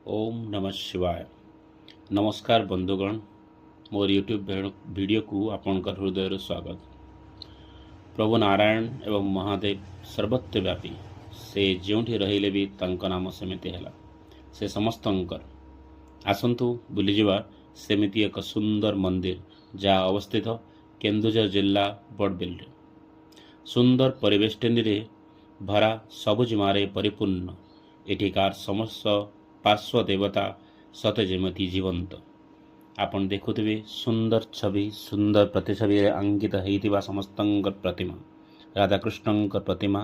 ओम नमः शिवाय। नमस्कार बंधुगण, मोर यूट्यूब वीडियो को आपणकर हृदय स्वागत। प्रभु नारायण एवं महादेव सर्वत्र व्यापी से जोठी रहिले भी तांको नाम सेमिति हैला। से समस्तंकर आसंतु बुलीजिबा सेमिति एक सुंदर मंदिर जहाँ अवस्थित केन्दुझर जिला बड़बिल। सुंदर परिवेष्टनी रे भरा सबुजिमारे परिपूर्ण एठिकार समस्त पार्श्व देवता सते जेमती जीवंत। आपण देखुथिबे सुंदर छवि सुंदर प्रतिछवि अंकित होइतिबा समस्तंकर प्रतिमा राधाकृष्णंकर प्रतिमा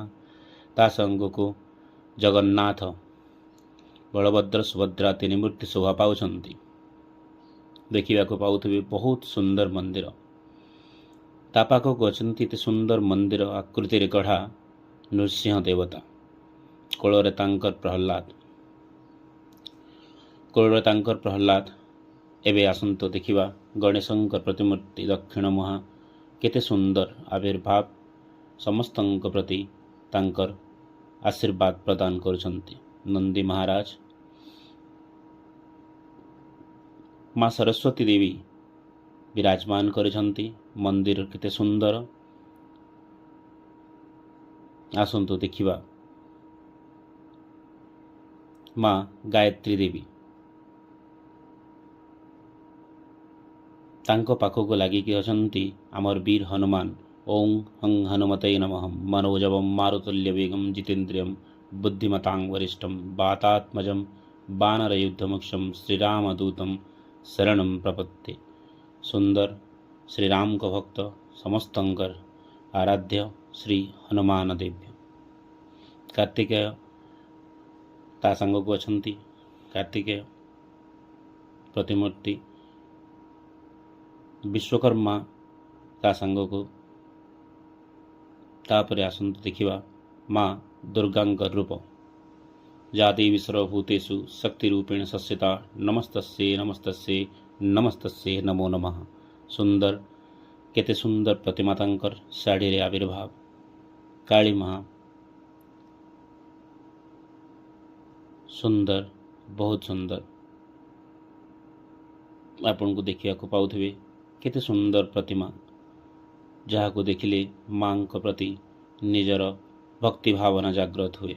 ता संगको जगन्नाथ बलभद्र सुभद्रा तीन मूर्ति शोभा पाउछंती। देखिबा को पाउथिबे बहुत सुंदर मंदिर। ता पाखक अछंती ते सुंदर मंदिर आकृति रे गढ़ा नृसिंह देवता कोଳରେ तांकर प्रहलाद एवं आसंत देखिबा गणेशंकर प्रतिमूर्ति दक्षिण मुहा केते सुंदर आविर्भाव समस्तंक प्रति तांकर आशीर्वाद प्रदान करुछंती। नंदी महाराज माँ सरस्वती देवी विराजमान करिछंती। मंदिर केते सुंदर आसंतु देखिबा माँ गायत्री देवी तांको पाखको लागिकी अछंती आमर वीर हनुमान। ओं हं हनुमते नमः। मनोजवम मारुतुल्य वेगम जितेन्द्रियम बुद्धिमतां वरिष्ठम वातात्मजं वानरयुद्धमुक्षम श्रीरामदूतं शरणं प्रपत्ति। सुंदर श्री राम को भक्त समस्तंकर आराध्य श्री हनुमान देव्य। कार्तिकेय ता संग को अछंती। कार्तिकेय प्रतिमूर्ति विश्वकर्मा ता संग को तापरे आसंत देखिबा माँ दुर्गांकर रूप जादेवी सर्वभूतेषु शक्ति रूपेण संस्थिता नमस्तस्ये नमस्तस्ये नमस्तस्ये नमो नमः। सुंदर केते सुंदर प्रतिमा तांकर साड़ी रे आविर्भाव काली माँ सुंदर बहुत सुंदर आपन को देखिया को पाउथिबे केते सुंदर प्रतिमा जहाँ को देखिले माँ को प्रति निजर भक्ति भावना जागृत हुए।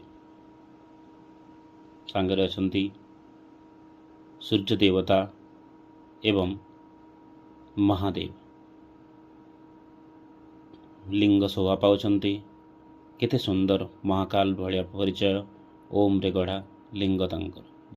सांगरे अछंती सूर्य देवता एवं महादेव लिंग शोभा पाउछंती। केते सुंदर महाकाल भलिया परिचय ओम रे गढ़ा लिंग तांकर।